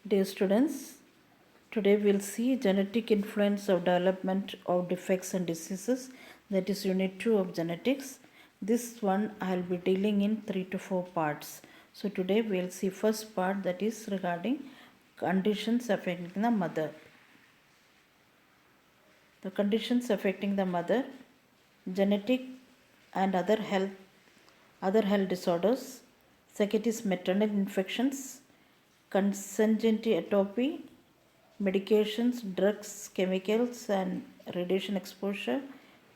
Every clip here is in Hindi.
Dear students, today we'll see genetic influence of development of defects and diseases. That is unit 2 of genetics. This one I'll be dealing in 3 to 4 parts. So today we'll see first part, that is regarding conditions affecting the mother. The conditions affecting the mother, genetic and other health disorders. Second is maternal infections, congenital atopy, medications, drugs, chemicals, and radiation exposure,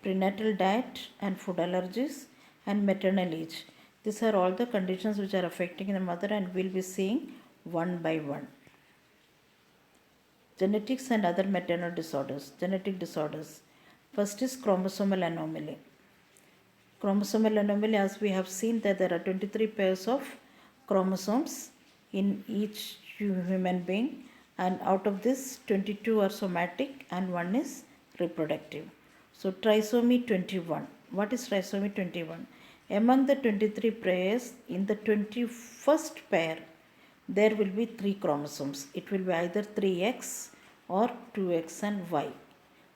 prenatal diet and food allergies, and maternal age. These are all the conditions which are affecting the mother, and we'll be seeing one by one. Genetics and other maternal disorders, genetic disorders. First is chromosomal anomaly. Chromosomal anomaly, as we have seen, that there are 23 pairs of chromosomes in each human being, and out of this 22 are somatic and one is reproductive. So trisomy 21. What is trisomy 21? Among the 23 pairs, in the 21st pair, there will be 3 chromosomes. It will be either 3x or 2x and y.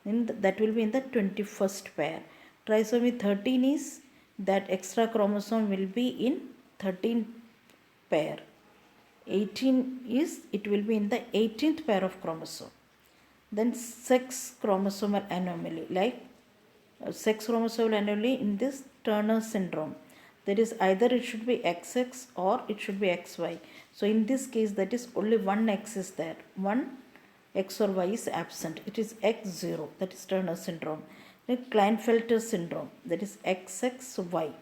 That will be in the 21st pair. Trisomy 13 is that extra chromosome will be in 13th pair. 18 is it will be in the 18th pair of chromosome. Then sex chromosomal anomaly, like sex chromosomal anomaly in this Turner syndrome. That is either it should be XX or it should be XY. So in this case, that is only one X is there. One X or Y is absent. It is X0. That is Turner syndrome. Then Klinefelter syndrome. That is XXY.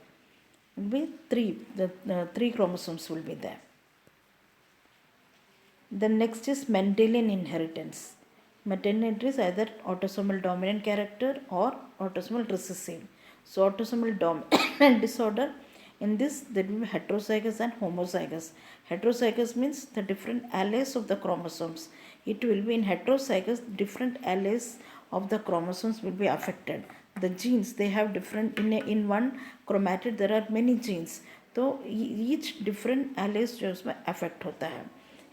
Will be three. The 3 chromosomes will be there. Then next is Mendelian inheritance. Mendelian is either autosomal dominant character or autosomal recessive. So autosomal dominant disorder, in this there will be heterozygous and homozygous. Heterozygous means the different alleles of the chromosomes. It will be in heterozygous, different alleles of the chromosomes will be affected. The genes, they have different, in one chromatid there are many genes. तो each different alleles जो उसमें affect होता है.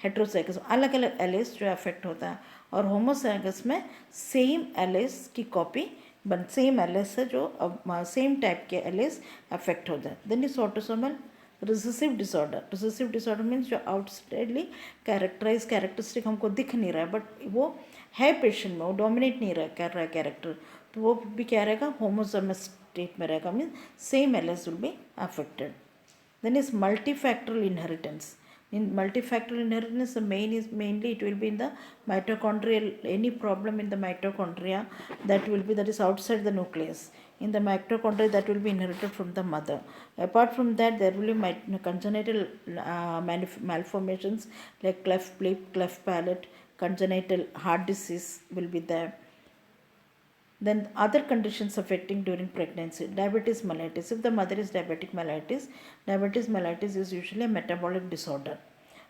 हेट्रोसाइगस अलग अलग एलेस जो अफेक्ट होता है, और होमोसाइगस में सेम एलेस की कॉपी सेम एलेस है जो सेम टाइप के एलेस अफेक्ट होता है. Then is autosomal recessive disorder. Recessive disorder means जो आउटसाइडली कैरेक्टरिस्टिक हमको दिख नहीं रहा है, बट वो है पेशेंट में, वो डोमिनेट नहीं कर रहा है कैरेक्टर, तो वो भी क्या रहेगा, होमोसोमस स्टेट में रहेगा, means same एलेस will be affected. Then is multifactorial inheritance. In multifactorial inheritance, the mainly it will be in the mitochondrial, any problem in the mitochondria that is outside the nucleus. In the mitochondria, that will be inherited from the mother. Apart from that, there will be congenital malformations like cleft lip, cleft palate, congenital heart disease will be there. Then other conditions affecting during pregnancy, diabetes mellitus. If the mother is diabetic mellitus is usually a metabolic disorder,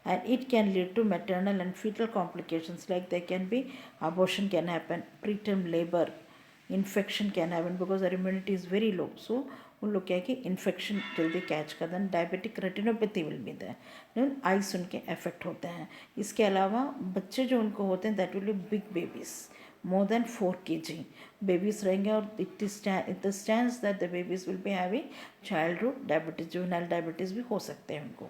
and it can lead to maternal and fetal complications, like there can be abortion can happen, preterm labor, infection can happen because our immunity is very low. So उन लोग क्या है कि इन्फेक्शन जल्दी कैच कर दें. Diabetic retinopathy will be there, eyes उनके अफेक्ट होते हैं. इसके अलावा बच्चे जो उनको होते हैं, that will be big babies, more than 4 kg babies रहेंगे, और it stands that the babies will be having childhood diabetes, juvenile diabetes भी हो सकते हैं उनको.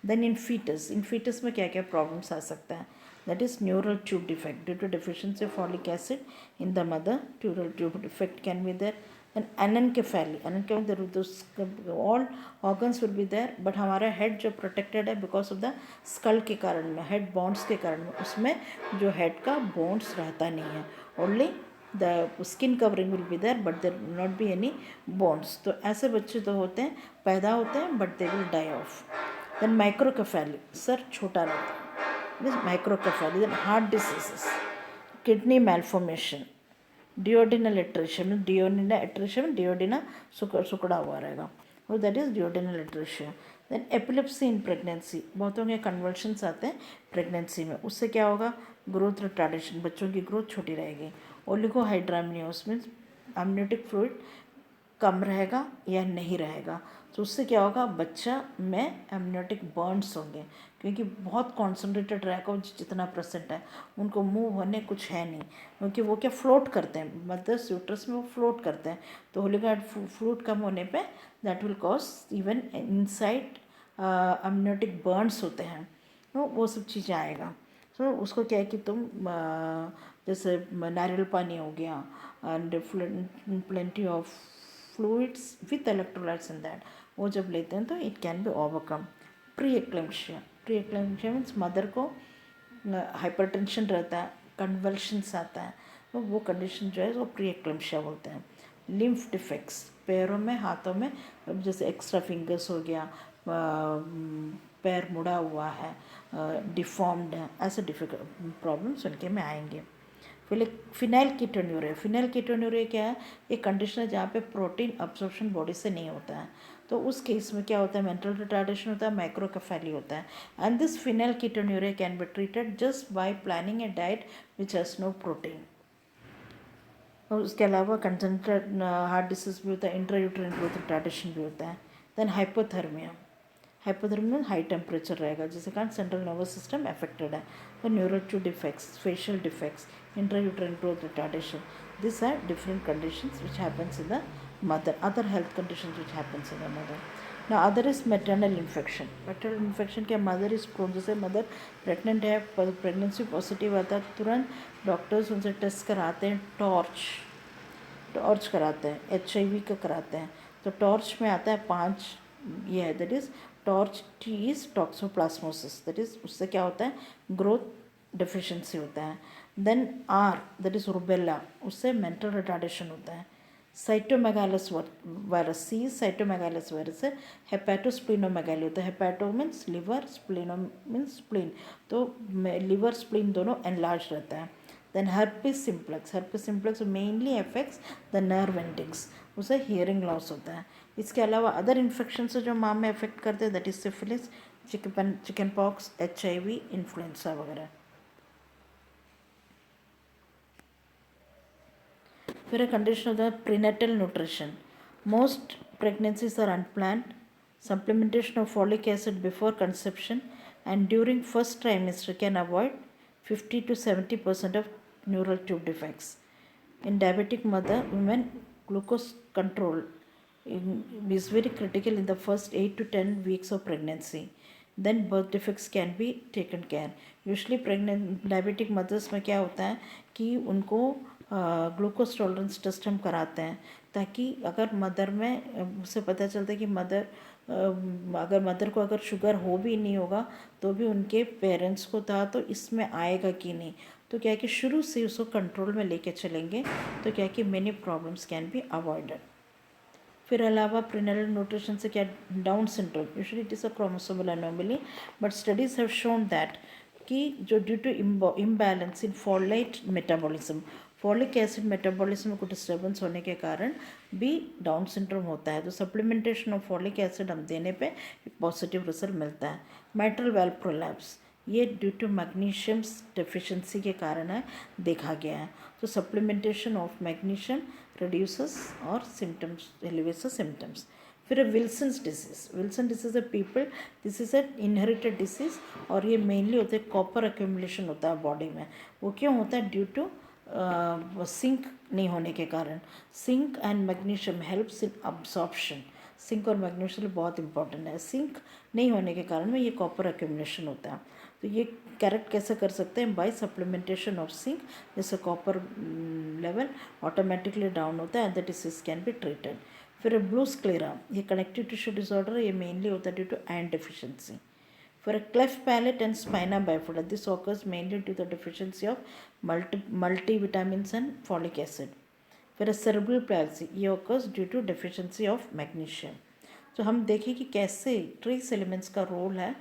Then in fetus में क्या क्या problems आ सकता है, that is neural tube defect due to deficiency of folic acid in the mother. Neural tube defect can be there. Then anencephaly, all organs will be there, but हमारा head जो protected है because of the skull के कारण में, head bones के कारण में, उसमें जो head का bones रहता नहीं है, only the skin covering will be there, but there will not be any bones. तो ऐसे बच्चे तो होते हैं, पैदा होते हैं, but they will die off. Then microcephaly, sir छोटा रहता है, this microcephaly. Then heart diseases, kidney malformation, duodenal atresia, duodena सुकड़ा हुआ रहेगा, और that is duodenal atresia. Then epilepsy in pregnancy, बहुतों के कन्वर्शंस आते हैं प्रेगनेंसी में, उससे क्या होगा, ग्रोथ रिटार्डेशन, बच्चों की ग्रोथ छोटी रहेगी. ओलिगोहाइड्रामिनियोस मीन्स अमनियोटिक फ्लूइड कम रहेगा या नहीं रहेगा. तो तो उससे क्या होगा, बच्चा में एमनियोटिक बर्न्स होंगे, क्योंकि बहुत कॉन्सेंट्रेटेड रहेगा, जितना परसेंट है उनको मूव होने कुछ है नहीं, क्योंकि वो क्या फ्लोट करते हैं, मदर्स यूट्रस में वो फ्लोट करते हैं। तो होलीगार्ड फ्लूइड कम होने पे that will cause even inside amniotic Burns होते हैं, तो वो सब चीज़ें आएगा। तो उसको क्या है कि तुम जैसे नारियल पानी हो गया and plenty of fluids with electrolytes in that, वो जब लेते हैं तो it can be overcome. Pre eclampsia means mother को हाइपरटेंशन रहता है, कन्वल्शंस आता है, तो वो कंडीशन जो है वो प्री एक्लेम्शिया बोलते हैं। लिम्फ डिफेक्ट्स, पैरों में हाथों में जैसे एक्स्ट्रा फिंगर्स हो गया, पैर मुड़ा हुआ है, डिफॉर्म्ड है, ऐसे डिफिकल्ट प्रॉब्लम्स उनके में आएंगे। फिनाइल कीटोन्यूरिया क्या है, एक कंडीशन है जहाँ पे प्रोटीन अब्जॉर्प्शन बॉडी से नहीं होता है। तो उस केस में क्या होता है, मेंटल रिटार्डेशन होता है, माइक्रोकेफेली होता है। And this phenylketonuria can be treated just by planning a diet which has no protein. और उसके अलावा कंजंटल हार्ट डिसीज भी होता है, इंट्रायूटेराइन ग्रोथ रिटार्डेशन भी होता है। देन हाइपोथर्मिया में हाई टेम्परेचर रहेगा, जिसके कारण सेंट्रल नर्वस सिस्टम अफेक्टेड है। तो neurotube defects, facial defects, intrauterine growth retardation, this are different conditions which happens in the mother, other health conditions which happens in the mother. Now other is maternal infection क्या, मदर इज प्रोन, जैसे मदर प्रेगनेंट है, प्रेगनेंसी पॉजिटिव आता है, तुरंत डॉक्टर्स उनसे टेस्ट कराते हैं, टॉर्च कराते हैं, HIV का कराते हैं। तो टॉर्च में आता है 5, ये है, that is TORCH T is toxoplasmosis, that is उससे क्या होता है, ग्रोथ डिफिशिएंसी होता है। Then R, that is rubella, उससे मेंटल रिटार्डेशन होता है। साइटोमेगालस वायरस, सी साइटोमेगालस वायरस है। हेपेटोस्प्लिनोमेगाली होता है, hepato means liver, spleno means spleen, तो लिवर स्प्लिन दोनों एनलार्ज रहता है। Then herpes simplex mainly affects the nerve endings, उसे हियरिंग लॉस होता है। इसके अलावा अदर इन्फेक्शन से जो माँ में अफेक्ट करते हैं, that is syphilis, chicken pox, HIV, influenza वगैरह। फिर कंडीशन होता है prenatal nutrition. Most pregnancies are unplanned, supplementation of folic acid before conception and during first trimester can avoid 50 to 70% of neural tube defects. In diabetic mother, women glucose control is very critical in the first 8 to 10 weeks of pregnancy. Then birth defects can be taken care. Usually pregnant diabetic mothers में क्या होता है कि उनको ग्लूकोज टॉलरेंस टेस्ट हम कराते हैं, ताकि अगर मदर में उससे पता चलता है कि अगर मदर को अगर शुगर हो भी नहीं होगा तो भी उनके पेरेंट्स को था, तो इसमें आएगा कि नहीं, तो क्या है कि शुरू से उसको कंट्रोल में लेके चलेंगे, तो क्या है कि many problems can be avoided. फिर अलावा प्रीनेटल न्यूट्रिशन से क्या, Down syndrome, usually it is a chromosomal anomaly, but studies have shown that कि जो due to imbalance in folate metabolism, folic acid metabolism को डिस्टर्बेंस होने के कारण भी डाउन सिंड्रोम होता है। तो सप्लीमेंटेशन ऑफ फॉलिक एसिड हम देने पे पॉजिटिव रिजल्ट मिलता है। माइट्रल वाल्व प्रोलैप्स, ये ड्यू टू मैग्नीशियम डेफिशिएंसी के कारण है, देखा गया है। तो सप्लीमेंटेशन ऑफ मैग्नीशियम रिड्यूसेस और सिम्टम्स, एलिवेट्स सिम्टम्स। फिर विल्सन डिसीज है people, this is a inherited disease, और ये मेनली होता है कॉपर एक्यूमुलेशन होता है बॉडी में। वो क्यों होता है, ड्यू टू सिंक नहीं होने के कारण। Zinc and magnesium helps in absorption, zinc और मैग्नीशियम बहुत इंपॉर्टेंट है। सिंक नहीं होने के कारण में ये कॉपर एक्यूमुलेशन होता है। तो ये करेक्ट कैसे कर सकते हैं, बाय सप्लीमेंटेशन ऑफ सिंक, जैसे कॉपर लेवल ऑटोमेटिकली डाउन होता है and the disease can be treated. फिर ब्लू स्क्लेरा, ये कनेक्टिव टिश्यू डिसऑर्डर, ये मेनली होता है due to iron deficiency. For a cleft palate and spina bifida, this occurs mainly due to the deficiency of multivitamins and folic acid. For a cerebral palsy, ये occurs due to deficiency of magnesium. तो हम देखें कि कैसे ट्रेस एलिमेंट्स का रोल है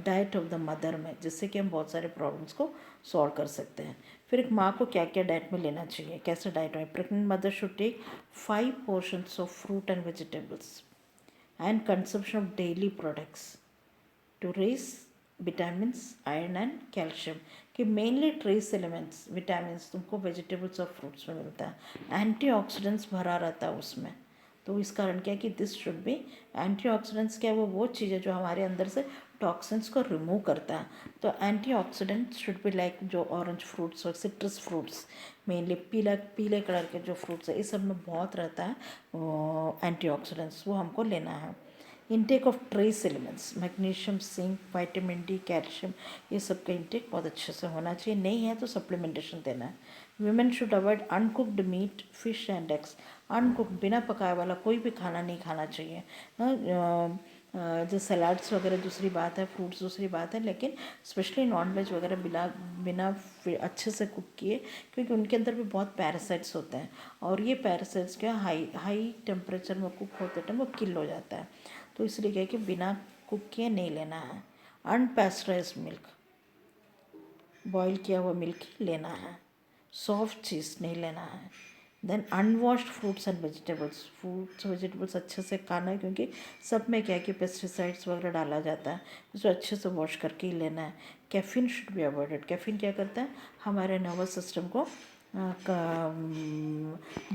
डाइट ऑफ द मदर में, जिससे कि हम बहुत सारे प्रॉब्लम्स को सॉल्व कर सकते हैं। फिर एक माँ को क्या क्या डाइट में लेना चाहिए, कैसे डाइट में, pregnant mother should take 5 portions of fruit and vegetables and consumption of daily products to raise vitamins, iron and calcium, कि मेनली ट्रेस एलिमेंट्स विटामिन्स तुमको वेजिटेबल्स और फ्रूट्स में मिलता है। एंटीऑक्सीडेंट्स भरा रहता है उसमें, तो इस कारण क्या है कि दिस शुड बी एंटीऑक्सीडेंट्स क्या है वो चीज़ है जो हमारे अंदर से टॉक्सिन्स को रिमूव करता है। तो एंटीऑक्सीडेंट्स शुड बी लाइक जो ऑरेंज फ्रूट्स और सिट्रस फ्रूट्स, मेनली पीले कलर के जो फ्रूट्स है इस सब में बहुत रहता है एंटीऑक्सीडेंट्स, वो हमको लेना है। Intake of trace elements, magnesium, zinc, vitamin D, calcium, ये सब का इंटेक बहुत अच्छे से होना चाहिए, नहीं है तो सप्लीमेंटेशन देना है। Women should avoid uncooked meat, fish and eggs. Uncooked बिना पकाए वाला कोई भी खाना नहीं खाना चाहिए। जो सलाड्स वगैरह दूसरी बात है, फ्रूट्स दूसरी बात है, लेकिन स्पेशली नॉन वेज वगैरह बिना अच्छे से कुक किए, क्योंकि उनके अंदर भी बहुत पैरासाइट्स होते हैं और ये पैरासाइट्स क्या हाई टेम्परेचर में कुक होते टाइम वो किल हो जाता है। तो इसलिए क्या है कि बिना कुक किए नहीं लेना है। अनपेस्चराइज मिल्क, बॉईल किया हुआ मिल्क ही लेना है। सॉफ्ट चीज़ नहीं लेना है। Then unwashed fruits and vegetables अच्छे से खाना है, क्योंकि सब में क्या है कि पेस्टिसाइड्स वगैरह डाला जाता है, इसको अच्छे से वॉश करके ही लेना है। Caffeine should be avoided. Caffeine क्या करता है, हमारे नर्वस सिस्टम को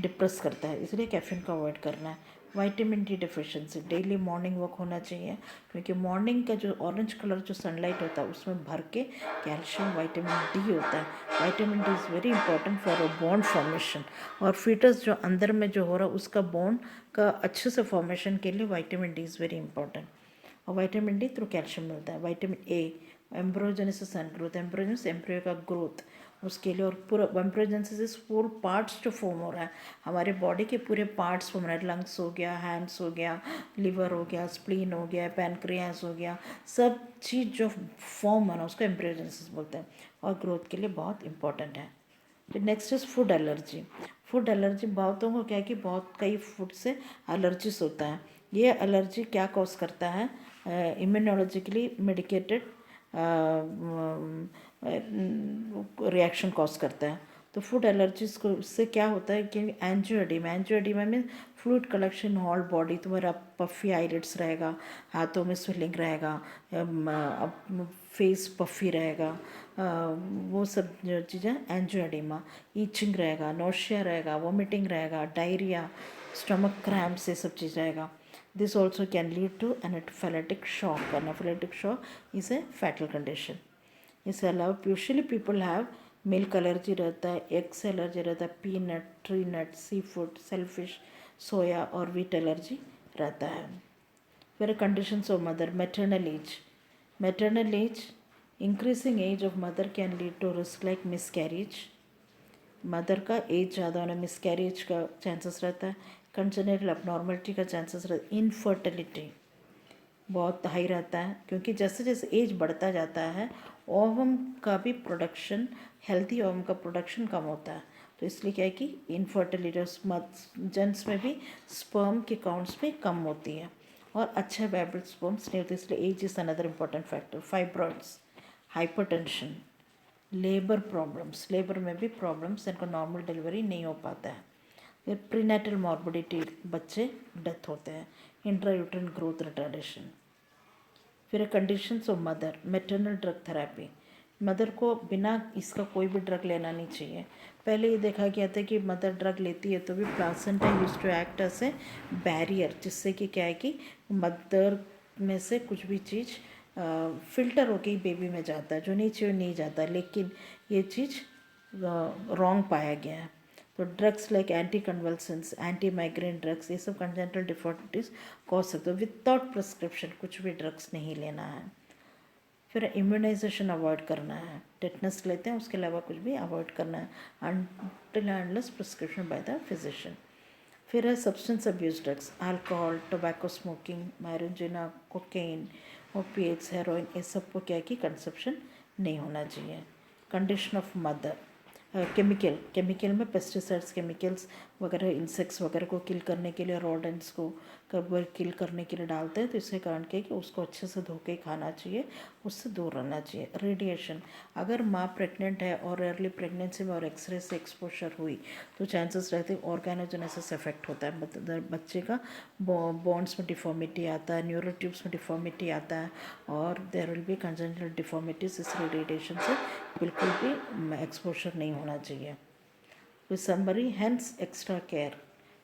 डिप्रेस करता है, इसलिए कैफीन को अवॉइड करना है। Vitamin D deficiency, daily morning walk होना चाहिए, क्योंकि मॉर्निंग का जो ऑरेंज कलर जो सनलाइट होता है उसमें भर के कैल्शियम विटामिन डी होता है। Vitamin D is very important for a bond formation, और फीटस जो अंदर में जो हो रहा है उसका बॉन्ड का अच्छे से फॉर्मेशन के लिए vitamin D is very important. और विटामिन डी थ्रू कैल्शियम मिलता है। Vitamin A, embryogenesis and growth, embryogenesis embryo का ग्रोथ उसके लिए, और पूरा एम्ब्रोजेनेसिस पूरे पार्ट्स जो फॉर्म हो रहा है, हमारे बॉडी के पूरे पार्ट्स फॉर्म हो रहा है, लंग्स हो गया, हैंड्स हो गया, लिवर हो गया, स्प्लीन हो गया, पैनक्रियास हो गया, सब चीज़ जो फॉर्म है ना उसको एम्ब्रोजेनेसिस बोलते हैं, और ग्रोथ के लिए बहुत इंपॉर्टेंट है। फिर next is food allergy. Food allergy बहुतों को क्या है कि बहुत कई फूड से एलर्जीज होता है। ये एलर्जी क्या कॉज करता है, इम्यूनोलॉजिकली मेडिकेटेड रिएक्शन कॉज करता है। तो फूड एलर्जीज को इससे क्या होता है कि angioedema mean fluid collection whole body, तुम्हारा पफी आईलिड्स रहेगा, हाथों में स्वेलिंग रहेगा, फेस पफी रहेगा, वो सब जो चीज़ें एंजियोएडिमा, ईचिंग रहेगा, नोशिया रहेगा, वोमिटिंग रहेगा, डायरिया, स्टमक क्रैम्प्स, ये सब चीज़ रहेगा। This also can lead to anaphylactic shock. Anaphylactic shock is a fatal condition. इसके अलावा usually people have milk allergy रहता है, एग से एलर्जी रहता है, peanut, tree nut, seafood, shellfish, soya और वीट एलर्जी रहता है। फिर conditions of mother, maternal age, increasing age of mother can lead to risk like miscarriage। Mother का एज ज़्यादा होना, मिसकैरेज का चांसेस रहता है, कंजेनिटल अबनॉर्मलिटी का चांसेस रहता है, इनफर्टिलिटी बहुत हाई रहता है, क्योंकि जैसे जैसे एज बढ़ता जाता है ओवम का भी प्रोडक्शन, हेल्थी ओवम का प्रोडक्शन कम होता है, तो इसलिए क्या है कि इनफर्टिलिटी जेंट्स में भी स्पर्म के काउंट्स भी कम होती है और अच्छा वाइबल स्पर्म्स नहीं होते, इसलिए age is another important factor. Fibroids, hypertension, labour problems, labour में भी प्रॉब्लम्स, इनको नॉर्मल डिलीवरी नहीं हो पाता है। फिर प्रीनेटल मॉर्बिडिटी, बच्चे डेथ होते हैं, इंट्रायूट्रन ग्रोथ रिटार्डेशन। फिर conditions of mother, maternal drug therapy, mother को बिना इसका कोई भी ड्रग लेना नहीं चाहिए। पहले ये देखा गया था कि मदर ड्रग लेती है तो भी placenta use to act as a barrier, जिससे कि क्या है कि मदर में से कुछ भी चीज़ फिल्टर होके ही बेबी में जाता है, जो नहीं चाहिए नहीं जाता, लेकिन ये चीज़ रॉन्ग पाया गया है। तो drugs like anti convulsants, anti migraine drugs, ये सब कंजेनिटल डिफॉल्टिस कॉज सकते हो। विदाउट प्रिस्क्रिप्शन कुछ भी ड्रग्स नहीं लेना है। फिर इम्यूनाइजेशन अवॉइड करना है, टेटनस लेते हैं उसके अलावा कुछ भी अवॉइड करना है until unless prescription by the physician. फिर है substance abuse drugs, alcohol, tobacco smoking, marijuana, cocaine, opiates, heroin, ये सब को क्या है कि कंजप्शन नहीं होना चाहिए। कंडीशन ऑफ मदर, केमिकल में पेस्टिसाइड्स, केमिकल्स वगैरह इंसेक्ट्स वगैरह को किल करने के लिए, रोडेंट्स को किल करने के लिए डालते हैं, तो इसके कारण क्या है कि उसको अच्छे से धो के खाना चाहिए, उससे दूर रहना चाहिए। रेडिएशन, अगर माँ प्रेग्नेंट है और अर्ली प्रेगनेंसी में और एक्सरे से एक्सपोजर हुई तो चांसेस रहते हैं ऑर्गेनोजेनेसिस इफेक्ट होता है, मतलब बच्चे का बोन्स में डिफॉर्मिटी आता है, न्यूरोट्यूब्स में डिफॉर्मिटी आता है, और there will be congenital deformities. इस रेडिएशन से बिल्कुल भी एक्सपोजर नहीं होना चाहिए। समरी, हेंस एक्स्ट्रा केयर,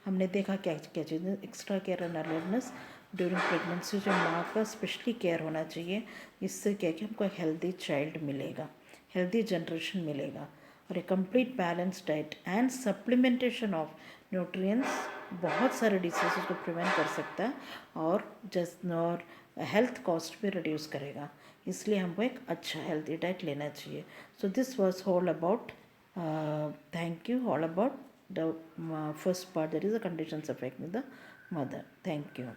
हमने देखा क्या क्या चीज़ें, extra care and alertness during pregnancy, जो माँ का स्पेशली केयर होना चाहिए। इससे क्या कि हमको एक हेल्दी चाइल्ड मिलेगा, हेल्दी जनरेशन मिलेगा। और a complete balance diet and supplementation of nutrients बहुत सारे डिसीज़ को प्रिवेंट कर सकता है और हेल्थ कॉस्ट भी रिड्यूस करेगा। इसलिए हमको एक अच्छा हेल्दी डाइट लेना चाहिए। So this was all about, thank you, all about the first part, that is the conditions affecting the mother. Thank you.